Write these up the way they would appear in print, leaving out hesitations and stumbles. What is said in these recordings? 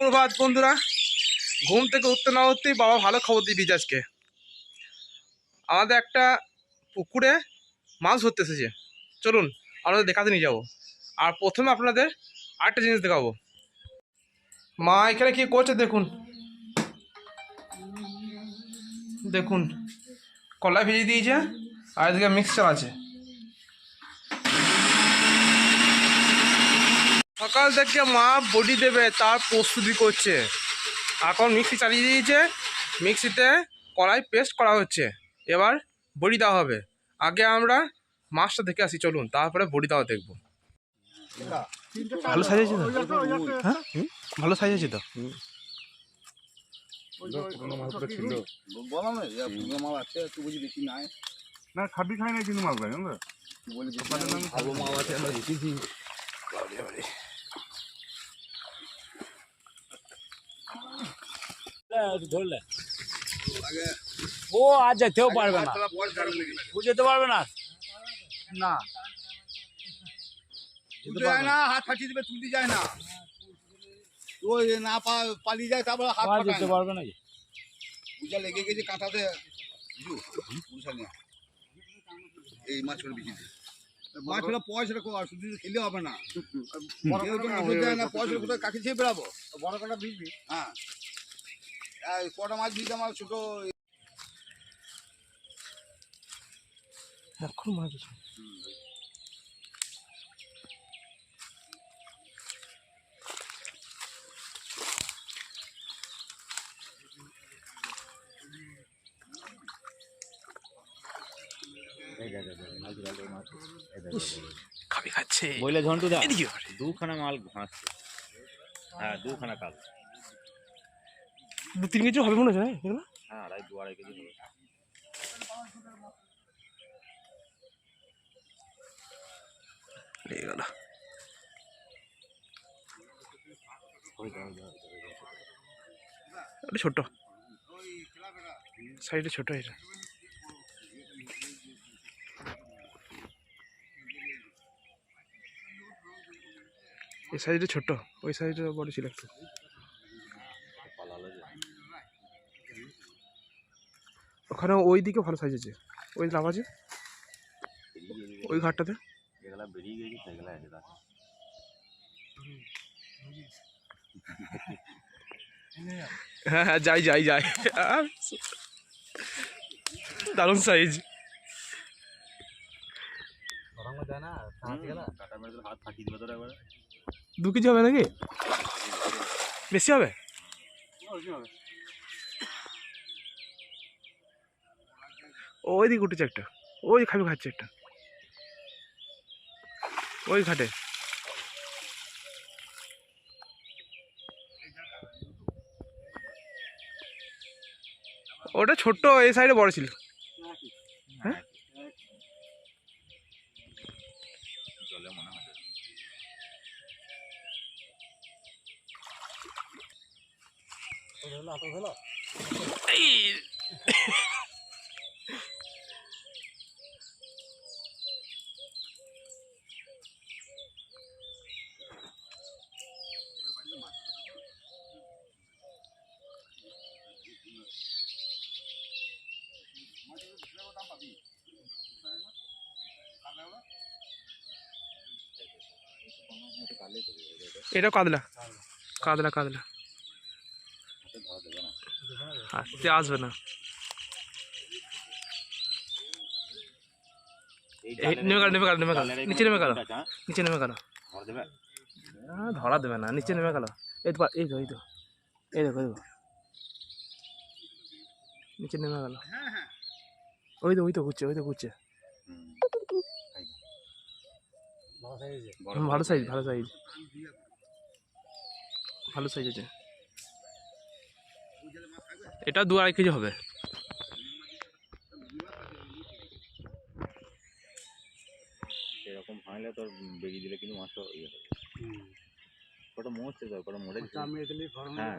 সুপ্রভাত বন্ধুরা, ঘুম থেকে উঠতে না উঠতেই বাবা ভালো খবর দিয়ে দিয়েছে। আজকে আমাদের একটা পুকুরে মাছ ধরতে এসেছে। চলুন আপনাদের দেখাতে নিয়ে যাবো। আর প্রথমে আপনাদের আরেকটা জিনিস দেখাবো। মা এখানে কি করছে দেখুন, দেখুন কলাই ভেজে দিয়েছে আর এদিকে মিক্সচার আছে। সকাল থেকে মা বডি দেবে তার প্রস্তুতি করছে। এখন মিক্সি চালিয়ে দিয়েছে, মিক্সিতে কলাই পেস্ট করা হচ্ছে, এবার বড়ি দেওয়া হবে। আগে আমরা মাছটা দেখে আসি, চলুন তারপরে বড়ি দেওয়া দেখবো। ভালো সাইজ আছে তো? হ্যাঁ ভালো সাইজ আছে তো? না খাবি খাই না কিন্তু মাছ ভাই আমরা ভালো মাছ আছে আমরা দেখেছি। ধরলে ও আজ যেতেও পারবে না, বুঝতে পারবে না। না যায় না, হাত ফাটিয়ে দেবে, তুলতে যায় না। ওই না পালিয়ে যায়, তারপরে হাত যেতে পারবে নাকি? পূজা লেগে গেছে কাঁটাতে। এই মাছগুলো বেশি মাছগুলো পয়সাটা শুধু খেলে হবে না, পয়সা কোথায় কাকে খেয়ে বেড়াবো। বড় কাটা ভিজবি, হ্যাঁ কটা মাছ ভিজে আমার ছোট এখন মাছ আছে। খাবি খাচ্ছে বইলে ঝন্টু দা দুখানা মাল ভাসছে। হ্যাঁ দুখানা কাল 2-3 কেজি হবে মনে হচ্ছে না এগুলো? হ্যাঁ 2-2.5 কেজি হবে। ছোট সাইডে ছোট, এটা এই সাইডে ছোট, ওই সাইডে বড় ছিল একটু। ওখানে ওই দিকে ভালো সাইজ আছে, ওই লাভ আছে ওই ঘাটটাতে। এগুলা বেরিয়ে গেছে, সেগুলা আছে দেখো। হ্যাঁ হ্যাঁ যাই যাই যাই, দারুণ সাইজ। হাত ফাটিয়ে দিবে তোরা এবার। 2 কেজি হবে নাকি? বেশি হবে? ওই দিকে উঠেছে একটা, ওই খাবি খাচ্ছে একটা ওই ঘাটে। ওটা ছোট্ট, এই সাইডে বড় ছিল। হ্যাঁ জলে মনে হয় এটা কাতলা কাতলা কাতলা, আসতে আসবে না। নেমে গেল নেমে গেল নেমে গেল, নিচে নেমে গেল, নিচে নেমে গেল। ধরা দেবে না, নিচে নেমে গেল। এই তো এই তো এই তো এই দেখো, এই দেখো নিচে নেমে গেল। ওই তো ওই তো ঘুরছে, ওই তো ঘুরছে। ভালো সাইজ ভালো সাইজ ভালো সাইজ আছে। এটা 2-2.5 কেজি হবে। এরকম ভাঙলে তোর বেরিয়ে দিলে কিন্তু মাছটা ইয়ে হবে। ওটা মরছে তো, ওটা মরে গেছে। হ্যাঁ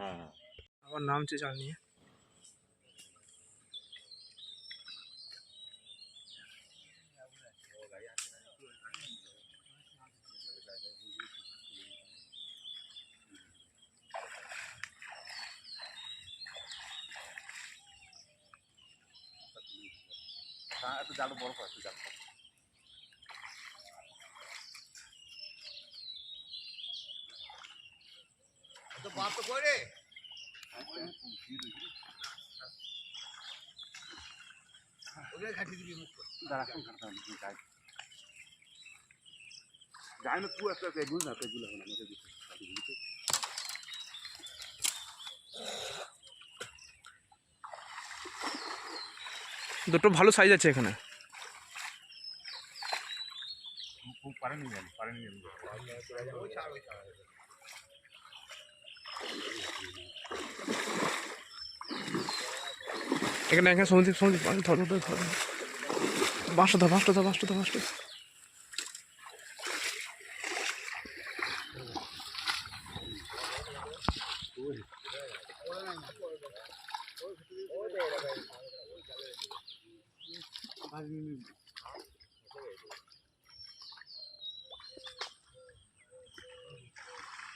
হ্যাঁ আমার নামছে জাল নিয়ে। একটু জাল বড় কর, একটু জাল কর। তো বাপ তো করে ওকে খাটিয়ে দিবি মুখ যায় না, তুই একটা এগুলো না, এগুলো হবে না আমাদের দিকে দুটো ভালো সাইজ আছে এখানে। খুব পারেনি পারেনি এখানে এখানে সমিতি সমিতি ধরো ধরো ধরো, বাঁশটা ধর, বাঁশটা ধর, বাঁশটা ধর, বাঁশটা।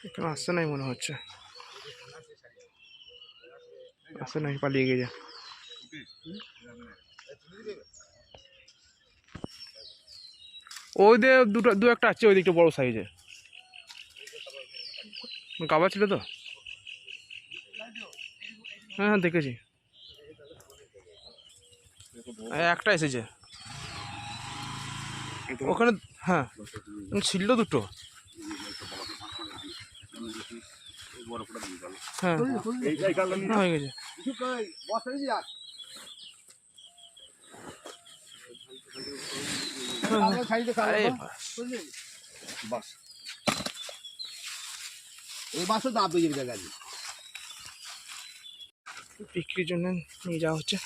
এখানে আসছে নাই মনে হচ্ছে, আসছে নাই, পালিয়ে গেছে। ওই দিয়ে দুটো দু একটা আছে ওই দিকটা বড় সাইজে, গাবা ছিল তো। হ্যাঁ হ্যাঁ দেখেছি, একটা এসেছে ওখানে। হ্যাঁ ছিল দুটো। হ্যাঁ হয়ে গেছে। এই মাছও দাম পেয়ে যাবে গাড়ি বিক্রির জন্য নিয়ে যাওয়া হচ্ছে।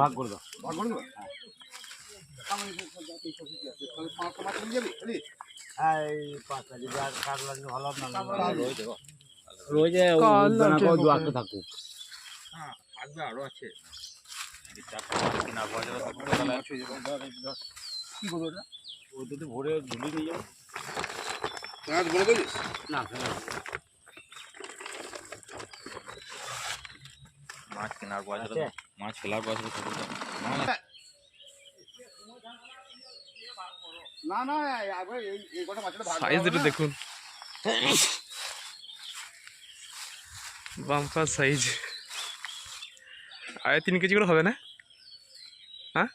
ভাগ করে দাও। রোজে থাকুক আরো আছে। কি করবো ওটা? ও যদি ভোরে ঝুলি নিয়ে যাবো বলে বলিস না, মাছ কেনার পয়সা, মাছ ফেলার পয়সা না না এই কটা মাছটা ভাগ সাইজ দুটো দেখুন, বাম্পার সাইজ। 3.5 কেজি করে হবে না? হ্যাঁ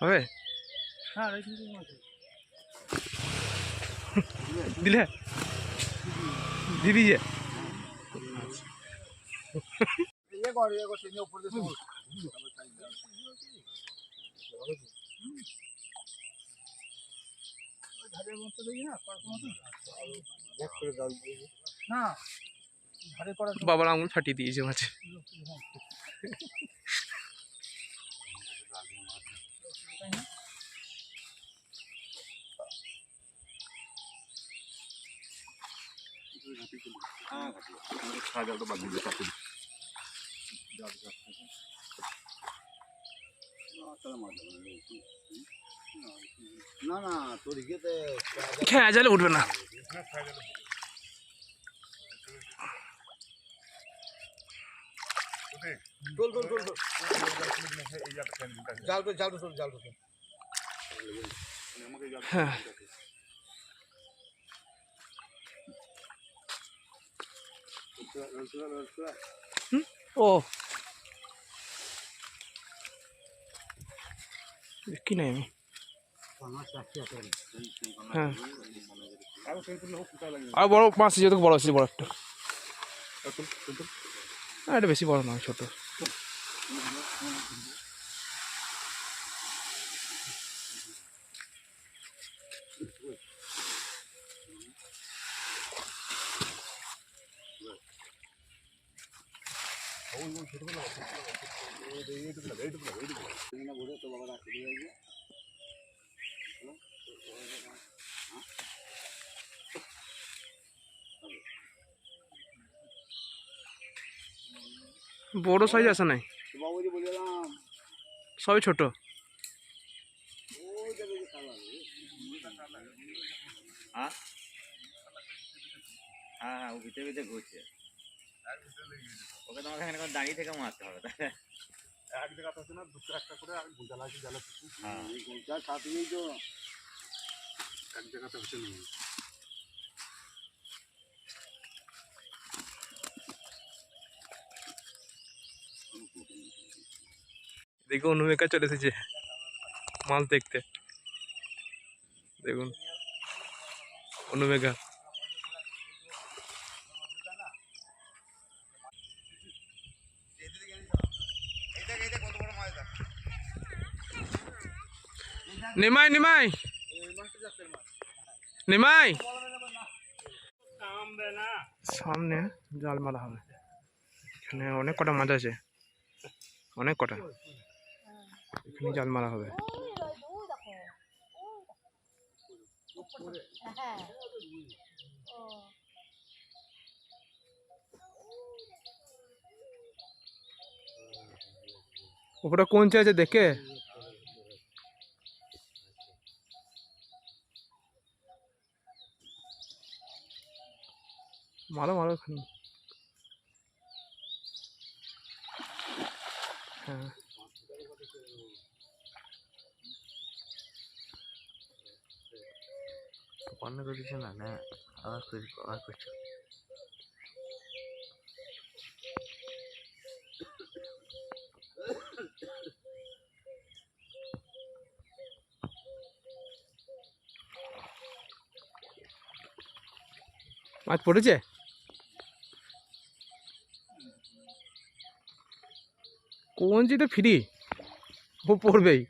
হবে। দিলে দিদি যে বাবার আঙুল ফাটিয়ে দিয়েছে মাছে। না না তোর ইয়েতে হ্যাঁ জালে উঠবে না। চল চল চল জাল তো জাল তো চল জাল তো চল। হ্যাঁ ও কি নাই আমি। হ্যাঁ আর বড় মাছ যেহেতু বড় আছে, বড় একটা। এটা বেশি বড় নয়, ছোট। বড় সাইজ আছে নাই, সবই ছোট। ও ভিতরে ভিতরে ঘুরছে। ওকে তোমাকে এখানে এখন দাঁড়িয়ে থেকে মারতে হবে তাহলে। এক জায়গা আছে না, দুটো একটা করে আর জ্বালা আছে, জ্বালা হ্যাঁ। এই গোলটা সাথেই তো এক জায়গাতে হচ্ছে না। দেখো অনুমেকা চলে এসেছে মাছ দেখতে, দেখুন অনুমেকা। কত বড় মাছ দেখ, নিমাই নিমাই নিমাই, সামনে জাল মারা হবে। এখানে অনেক কটা মাছ আছে, অনেক কটা, এখানে জাল মারা হবে। উপরে কোন আছে দেখে, মারো মারো এখানে। হ্যাঁ বন্ধ করে দিচ্ছে না, না আবার করছে। মাছ পড়েছে, কোন জিতে ফ্রি, ও পড়বেই।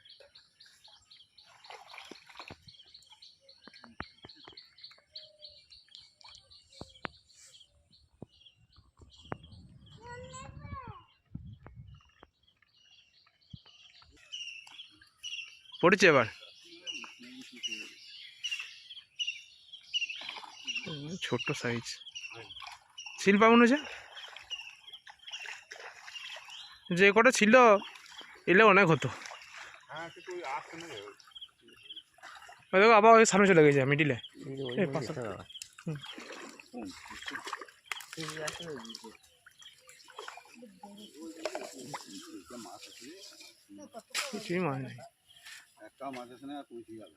পড়েছে এবার, ছোট্ট সাইজ সিল পাবন হয়েছে, যে কটা ছিল এলে অনেক হতো। হ্যাঁ কিন্তু ওই আসছে না রে। ওই দেখো আবার ওই সামনে চলে গেছে মিডিলে। কিছুই মাছ নেই, একটা মাছ আছে না, পৌঁছে গেল।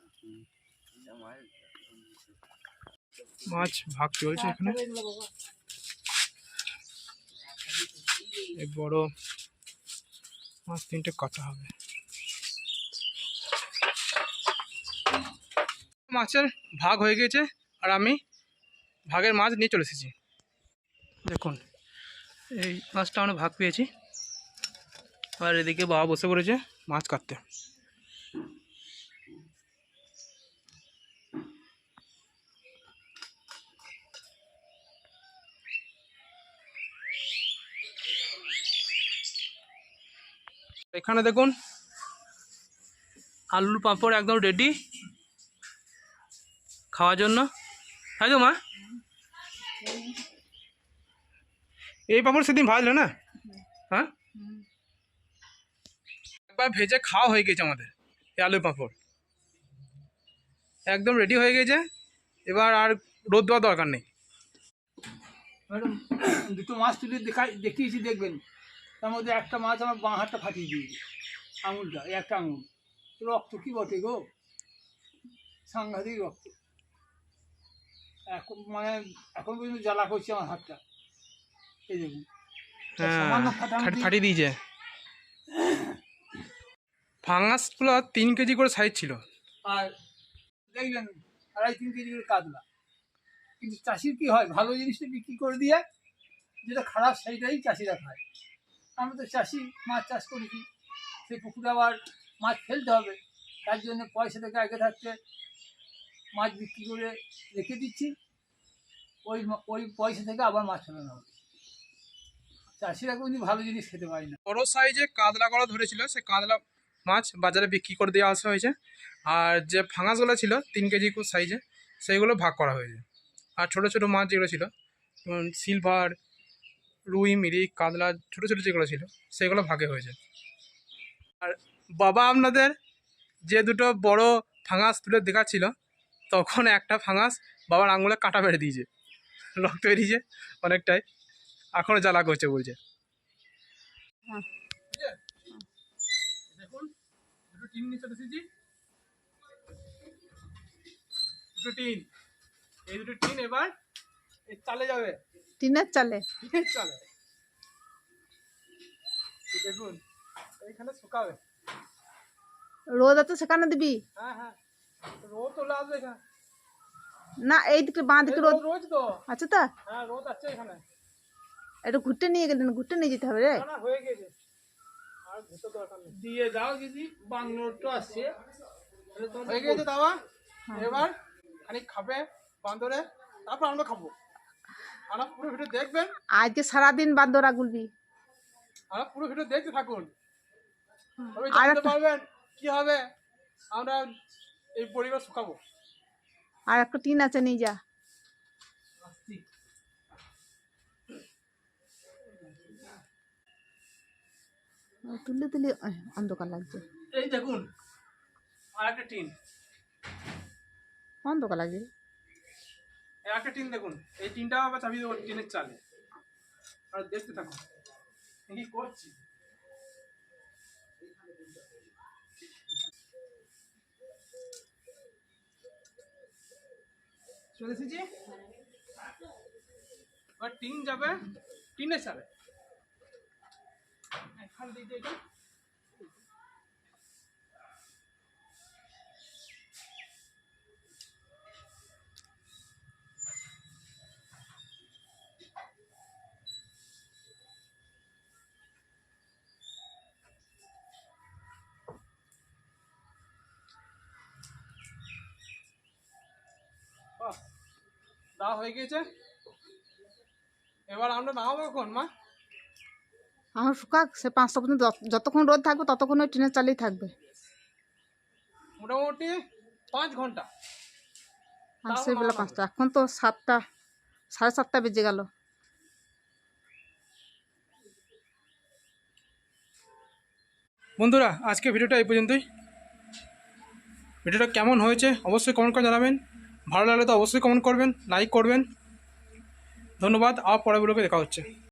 মাছ ভাগ চলছে এখানে। এই বড় মাছ তিনটে কাটা হবে। মাছের ভাগ হয়ে গেছে আর আমি ভাগের মাছ নিয়ে চলে এসেছি। দেখুন এই মাছটা আমরা ভাগ পেয়েছি, আর এদিকে বাবা বসে পড়েছে মাছ কাটতে। এখানে দেখুন আলুর পাঁপড় একদম রেডি খাওয়ার জন্য, তাই তো মা? এই পাঁপড় সেদিন ভাজলো না? হ্যাঁ, একবার ভেজে খাওয়া হয়ে গেছে আমাদের এই আলুর পাঁপড়, একদম রেডি হয়ে গেছে। এবার আর রোদ দেওয়ার দরকার নেই। ম্যাডাম দুটো মাছ তুলে দেখিয়েছি, দেখবেন তার মধ্যে একটা মাছ আমার বাঁ হাতটা ফাটিয়ে দিয়েছে, আঙুলটা, এই একটা আঙুল, রক্ত কি বটে গো, সাংঘাতিক রক্ত। এখন মানে এখন পর্যন্ত জ্বালা করছে আমার হাতটা, এই দেখুন। সামান্য ফাটানো ফাটিয়ে দিয়েছে। ফাঙ্গাসগুলো 3 কেজি করে সাইজ ছিল, আর দেখলেন 2.5-3 কেজি করে কাতলা। কিন্তু চাষির কি হয়, ভালো জিনিসটা বিক্রি করে দিয়ে যেটা খারাপ সেইটাই চাষিরা খায়। আমরা তো চাষি, মাছ চাষ করেছি, সেই পুকুরে আবার মাছ ফেলতে হবে, তার জন্য পয়সা থেকে আগে থাকতে মাছ বিক্রি করে রেখে দিচ্ছি, ওই পয়সা থেকে আবার মাছ ফেলানো হবে। চাষিরা কিন্তু ভালো জিনিস খেতে পারে না। বড় সাইজে কাতলা করা ধরেছিল, সে কাতলা মাছ বাজারে বিক্রি করে দেওয়া আসা হয়েছে। আর যে ফাঙ্গাসগুলো ছিল 3 কেজি সাইজে, সেইগুলো ভাগ করা হয়েছে। আর ছোট ছোট মাছ যেগুলো ছিল যেমন সিলভার, রুই, মিরিক, কাতলা, ছোট ছোট যেগুলো ছিল সেগুলো ভাগে হয়েছে। আর বাবা আপনাদের যে দুটো বড় ফাঙ্গাস তুলে দেখাচ্ছিল, তখন একটা ফাঙ্গাস বাবার আঙুলে কাটা মেরে দিয়েছে। রক্ত বেরিয়েছে অনেকটাই, এখনো জ্বালা করছে বলছে। হ্যাঁ। দেখুন দুটো টিন নিয়ে চলে এসেছি, দুটো টিন, এই দুটো টিন এবার এই চালে যাবে, টিনের চালে? টিনের চালে। এই দেখুন এইখানে শুকাবে। রোদ আছে সেখানে দিবি? হ্যাঁ হ্যাঁ, রোদ চলে আসবে এখানে। না এইদিকে বাঁ দিকে রোদ রোজ তো, আছে তো? হ্যাঁ রোদ আছে এখানে। একটু ঘুরতে নিয়ে গেলেন, ঘুরতে নিয়ে যেতে হবে রে। না না হয়ে গেছে, আর ঘুরতে দরকার নেই। দিয়ে দাও যদি বাংলোটা আসছে তাহলে তোমার হয়ে গেছে দাওয়া, এবার খানিক খাবে বান্দরে, তারপর আমরা খাবো। আমরা পুরো ভিডিও দেখবেন, আজকে সারাদিন বান্দরা গুলবি। আমরা পুরো ভিডিও দেখতে থাকুন, তবে আর জানতে একটা- পারবেন কি হবে আমরা এই পরিবার শুকাবো। আর একটা টিন আছে নিয়ে যা। তুলে দিলে অন্ধকার লাগছে, এই দেখুন আর একটা টিন, অন্ধকার লাগছে। এই একটা টিন দেখুন, এই টিনটা আবার চাবি দেবো টিনের চালে, আর দেখতে থাকুন কি করছি। চলে এসেছি, এবার টিন যাবে টিনের চালে, এখান থেকে এটা বাহ, দেওয়া হয়ে গেছে। এবার আমরা নামাবো কখন মা? আমার শুকাক, সে 5টা পর্যন্ত যতক্ষণ রোদ থাকবে ততক্ষণ ওই টিনের চালেই থাকবে। মোটামুটি 5 ঘন্টা। আর সেই বেলা 5টা, এখন তো 7টা, 7:30 বেজে গেল। বন্ধুরা আজকে ভিডিওটা এই পর্যন্তই। ভিডিওটা কেমন হয়েছে অবশ্যই কমেন্ট করে জানাবেন, ভালো লাগলে তো অবশ্যই কমেন্ট করবেন, লাইক করবেন। ধন্যবাদ, আর পরের ভিডিওতে দেখা হচ্ছে।